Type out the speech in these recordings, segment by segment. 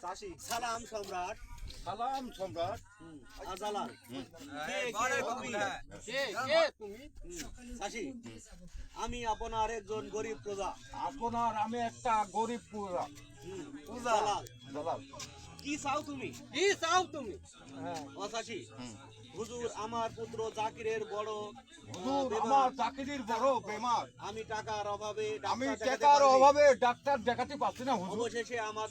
চাষি সালাম সম্রাট সালাম সম্রাট আজালাল চাষি আমি আপনার একজন গরিব প্রজা। আপনার আমি একটা গরিব প্রজা। জালাল দালাল কি চাও তুমি? ও চাষি হুজুর আমার পুত্র জাকিরের বড় হুজুর বেমার। আমার চাকরির বড় বেমার। আমি টাকার অভাবে আমি ডাক্তার দেখাতে টাকার পারিনি। অভাবে ডাক্তার দেখাতে পারছি না হুজুর। অবশেষে আপনার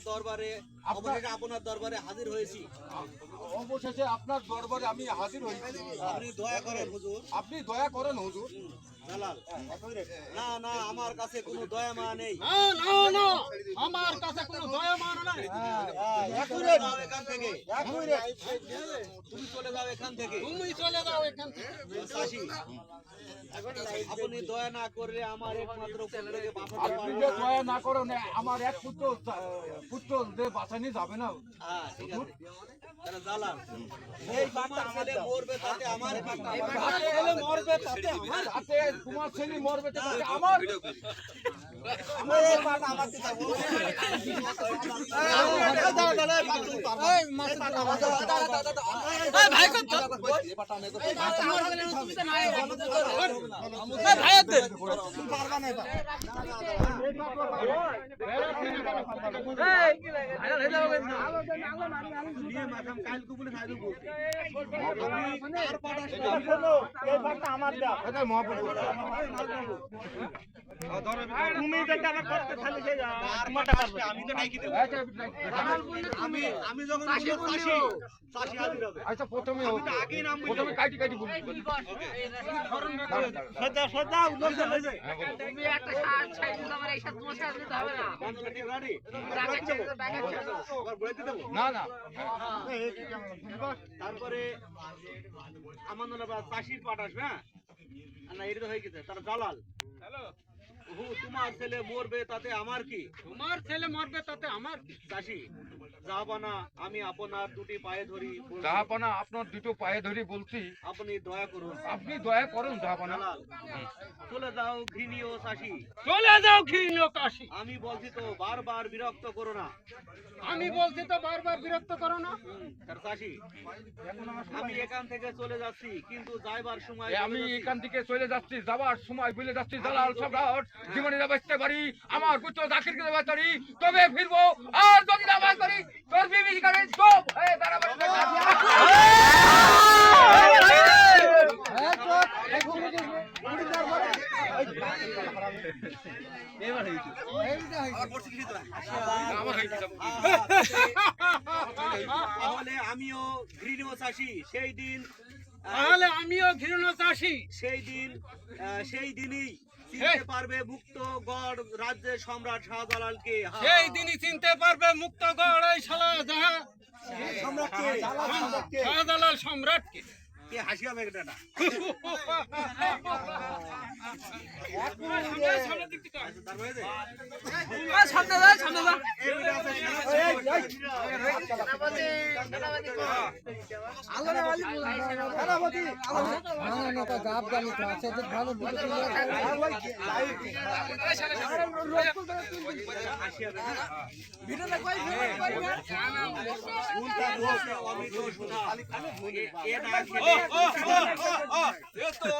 দরবারে হাজির হয়েছি। অবশেষে আপনার দরবারে আমি হাজির হয়েছি। আপনি দয়া করেন হুজুর। আপনি দয়া করেন হুজুর। জালাল না না আমার কাছে কোনো দয়া মা নেই। আমার কাছে কোনো দয়া মান নাই। চলে যাও এখান থেকে। তুমি চলে যাও এখান থেকে। তুমি চলে যাও এখান থেকে। চাষি, আপনি দয়া না করলে আমার একমাত্র পুত্রকে বাঁচাতে আপনি পারবো যে না। দয়া না করেন আমার এক পুত্র যে বাঁচানি যাবে না। হ্যাঁ ঠিক আছে। তাহলে জালাল এই তোমার ছেলে মরবে তাতে আমার কি? মরবে তাতে আমার তাতে তোমার ছেলে মরবে তাতে আমার আমি যখন চাষি হাজির হবে। আচ্ছা প্রথমে আগেই নাম প্রথমে কাটি কাটি বলি তুমি একটা শার্ট ছাইতে আমার এই সাত মাস আসলে হবে না। না না তারপরে আমার নাম চাষির পাট আসবে। হ্যাঁ না এটা তো হয়ে গেছে। তার জালাল তোমার ছেলে মরবে তাতে আমার কি? তোমার ছেলে মরবে তাতে আমার কি? চাষি জাহাপানা আমি আপনার দুটি পায়ে ধরি বলছি, জাহাপানা আপনার দুটো পায়ে ধরে বলছি আপনি দয়া করুন। আপনি দয়া করুন জাহাপানা। জালাল চলে যাও ঘৃণীয় চাষি। চলে যাও ঘৃণীয় কাশি। আমি বলছি তো বারবার বিরক্ত করো না। আমি বলছি তো বারবার বিরক্ত করো না। তার চাষি আমি এখান থেকে চলে যাচ্ছি কিন্তু যাইবার সময় আমি এখান থেকে চলে যাচ্ছি যাবার সময় বলে যাচ্ছি জালাল সম্রাট জীবনে না বাঁচতে পারি আমার পুত্র জাকিরকে বাঁচতে পারি তবে ফিরবো আর যদি না বাঁচতে পারি তোর বিবি করে সব হয়ে দাঁড়াবে। তাহলে আমিও ঘৃণীয় চাষি। তাহলে আমিও ঘৃণীয় চাষি। সেই দিনই চিনতে পারবে মুক্ত গড় রাজ্যের সম্রাট শাহজালালকে। সেই দিনই চিনতে পারবে মুক্তগড় এই সম্রাটকে শাহজালাল সম্রাটকে। কে হাসি হবে এটা না?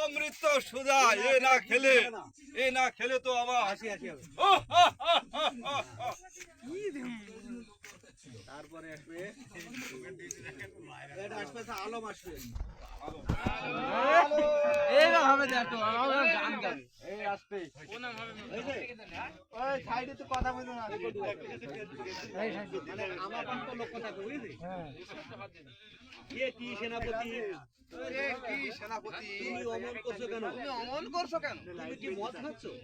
অমৃত সুধা এ না খেলে তো আমার তারপরে আসবে এটা আসবে আলম আসবে। আমার তো লোক কথা বুঝলি কি সেনাপতি তুমি অমন করছো কেন?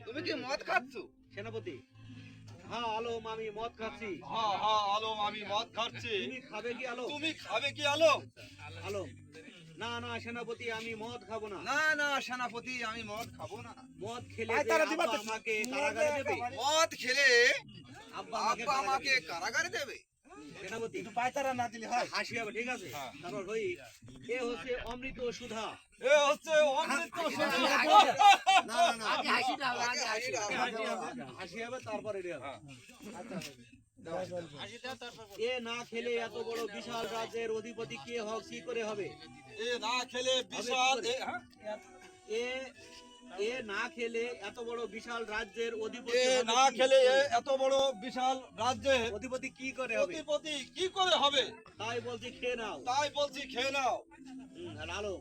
তুমি কি মদ খাচ্ছ? সেনাপতি হ্যাঁ আলম আমি মদ খাচ্ছি। আলম আমি মদ খাচ্ছি। তুমি খাবে কি আলম? তুমি খাবে কি আলম? আলম না না সেনাপতি আমি মদ খাবো না। না সেনাপতি আমি মদ খাবো না। মদ খেলে যে আব্বা আমাকে কারাগারে দেবে। মদ খেলে আব্বা আব্বা আমাকে কারাগারে দেবে। সেনাপতি পায়তারা না দিলে হয় হাসি হবে। ঠিক আছে তারপর হই এ হচ্ছে অমৃত সুধা। এ হচ্ছে অমৃত সুধা। না না হাসি হবে তারপরে এ না খেলে এত বড় বিশাল রাজ্যের অধিপতি কে কি করে হবে? এ না খেলে বিশাল এ এ না খেলে এত বড় বিশাল রাজ্যের অধিপতি এ হবে না কি? খেলে এত বড় বিশাল রাজ্যে অধিপতি কি করে হবে? অধিপতি কি করে হবে? তাই বলছি খেয়ে নাও। তাই বলছি খেয়ে নাও। আর আলো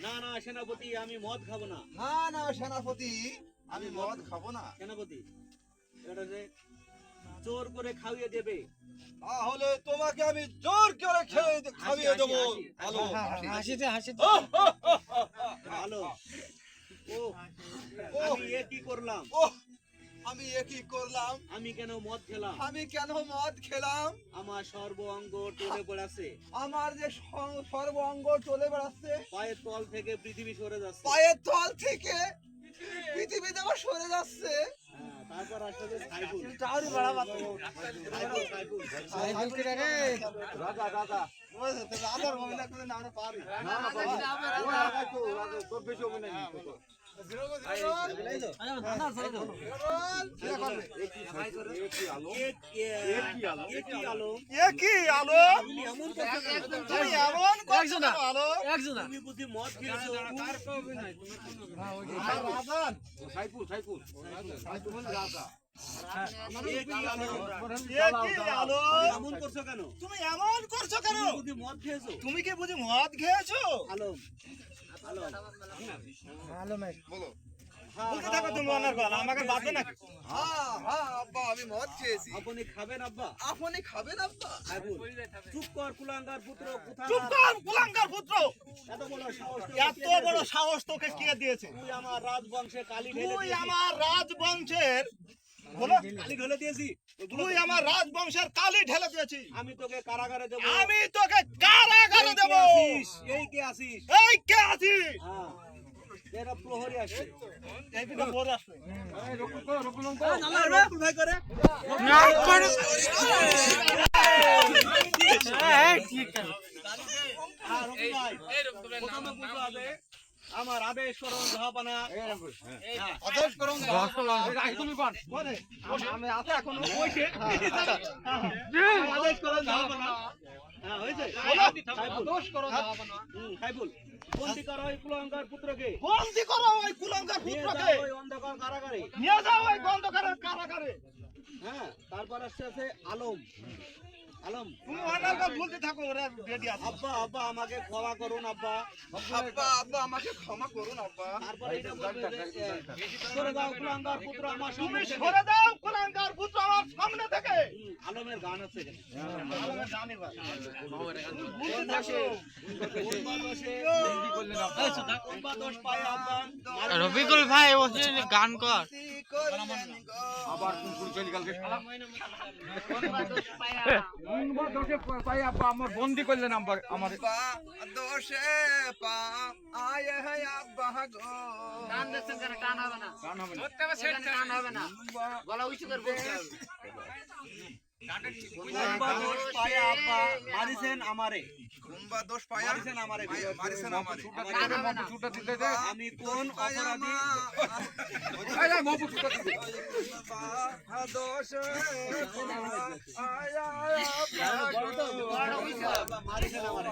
না না সেনাপতি আমি মদ খাবো না। না না সেনাপতি আমি মদ খাবো না। সেনাপতি এটা যে জোর করে খাইয়ে দেবে। তাহলে তোমাকে আমি জোর করে খাইয়ে দেবো। আলো আলো ও আমি এ কি করলাম? আমি একই করলাম। আমি কেন মদ খেলাম? আমি কেন মদ খেলাম? আমার সর্ব অঙ্গ টলে পড়াছে, আমার যে সর্ব অঙ্গ চলে বেড়াচ্ছে, পায়ের তল থেকে পৃথিবী সরে যাচ্ছে। পায়ের তল থেকে পৃথিবী দেওয়া সরে যাচ্ছে। হ্যাঁ, তারপর আসলে সাইকুল রাজা রাজা রাজার অভিনয় করে না আমরা পারি। একই আলো তুমি এমন করছো না আলো। তুমি বুঝি মদ খেয়েছো? এমন করছো কেন? তুমি এমন করছো কেন? তুমি বুঝি মদ খেয়েছো? তুমি কি বুঝি মদ খেয়েছো? আলম আলম বলো। বলতে থাকো তুমি ওনার কথা, আমাকে বাদে নাকি? হ্যাঁ হ্যাঁ আব্বা আমি মদ খেয়েছি। আপনি খাবেন আব্বা? আপনি খাবেন আব্বা? চুপ কর কুলাঙ্গার পুত্র, কোথায়? চুপ কর কুলাঙ্গার পুত্র, এত বড় সাহস তোকে এত কে বড় দিয়েছে? সাহস তোকে কে দিয়েছে? তুই আমার রাজবংশে কালি ঢেলে তুই দিয়েছিস। আমার রাজবংশের বলো, কালি ঢেলে দিয়েছি। তুই আমার রাজবংশের কালি ঢেলে দিয়েছিস। আমি তোকে কারাগারে দেব। আমি তোকে কারাগারে দেব। এই কে আসিস? এই কে আছিস? হ্যাঁ এরা প্রহরী আসছে। এই দিকে বড় আসবে। রকুল ভাই করে আর রকুল ভাই প্রথমে বুঝো আদে আমার আদেশ করুন জাহাপানা। আদেশ করুন। আমি আছে এখনো বসে। আদেশ করুন জাহাপানা। হ্যাঁ হয়েছে? দোষ করো জাহাপানা। খাইবুল বন্দি করো ওই কুলাঙ্গার পুত্রকে। বন্দি করো ওই কুলাঙ্গার নিয়ে পুত্রকে। যাও ওই অন্ধকার কারাগারে। নিয়ে যাও ওই অন্ধকারের কারাগারে। হ্যাঁ তারপর আছে আলম। আলম তুমি ওনার কথা বলতে থাকো, ওরা রেডি আছে। আব্বা আব্বা আমাকে ক্ষমা করুন আব্বা। আব্বা আব্বা আমাকে ক্ষমা করুন আব্বা। তারপর এটা বলবে যে, সরে যাও কুলাঙ্গার পুত্র আমার তুমি সামনে থেকে। সরে দাও কুলাঙ্গার পুত্র আমার সামনে থেকে। আলমের গান আছে এখানে। আমি জানি ভাই। দোষ পায় আব্বা। রফিকুল ভাই বসে গান কর। আবার কোন কোন চলি কালকে শালা কোন দোষে পাই আব্বা আমার বন্দি করলেন আমার আমার দোষে পা আয় হে আব্বা গো। গান দেখছেন কেন? গান হবে না, গান হবে না গান হবে না, গলা উঁচু করে বলতে হবে। কুম্বা দোষ পায় আব্বা মারিছেন আমারে। কুম্বা দোষ পায়া মারিছেন আমারে। মারিছেন আমারে। গান হবে না ছুটা দিতে দে আমি কোন অপরাধী? এই যে মহবুব ছুটা দিতে দোষে আয় মারিছেন আমারে।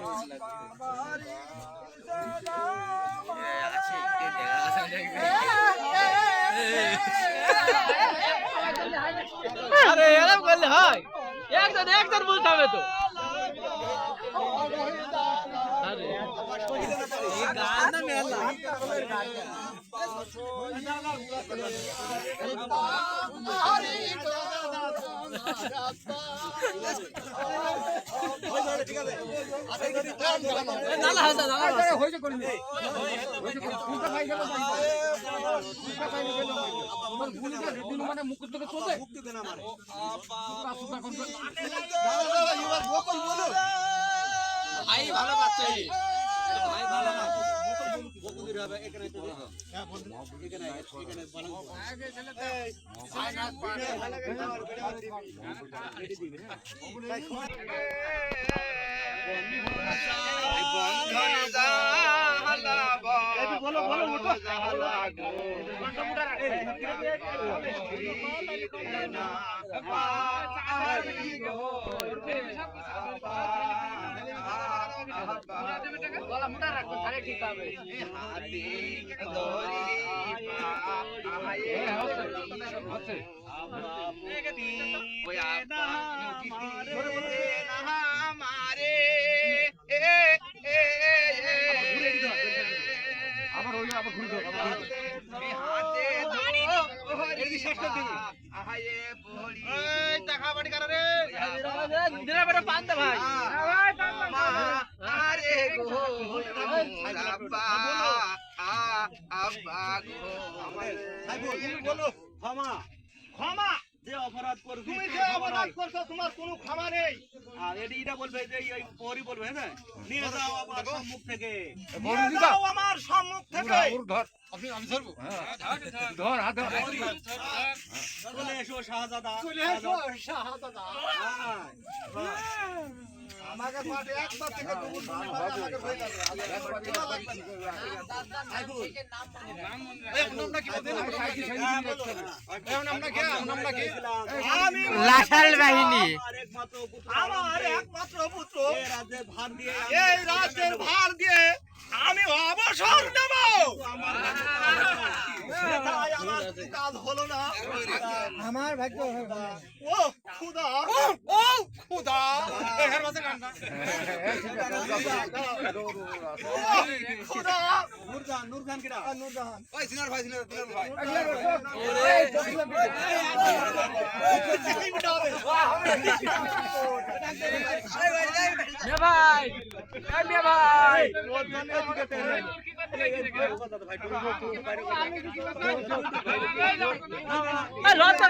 আরে এরকম করলে হয়? একজন একজন বলতে হবে তো। আরে এই গানটা মেলা নালা হাসা নালা হইছে করি হইছে করি ছুটা পাই গেল ছুটা পাই গেল আমার ভুলিটা দিন মানে মুখ থেকে চলে মুক্তি দেন আমারে। ছুটা কোন ভাই ভালো বাচ্চা ভাই ভালো না। বকুদির হবে এখানে তো দেখো। এখানে এখানে বানাও। এই বলো বলো উঠো। গলা মোটা রাখো তাহলে ঠিক হবে আবার ওই আবার ঘুরে দাও দিনের বেটা পান্তা ভাই বলো ক্ষমা ক্ষমা যে অপরাধ করবে তুমি যে অপরাধ করছো তোমার কোনো ক্ষমা নেই আর এটা বলবে যে এই পরি বলবে হ্যাঁ নিয়ে যাও আমার সম্মুখ থেকে নিয়ে যাও আমার সম্মুখ থেকে ধর আমি ধরবো ধর হাত ধর চলে এসো শাহজাদা চলে এসো শাহজাদা আমাকে মাঠে একবার থেকে কবুল করে আমাকে হয়ে যাবে আমি লাশাল বাহিনী আমার একমাত্র পুত্র এই রাজ্যে ভার দিয়ে এই রাজ্যের ভার দিয়ে আমি অবসর নেব তাই আমার কাজ হলো না আমার ভাগ্য ও খুদা ও খুদা খুদা নূরজান কিরা ভাই ভাই লজ্জা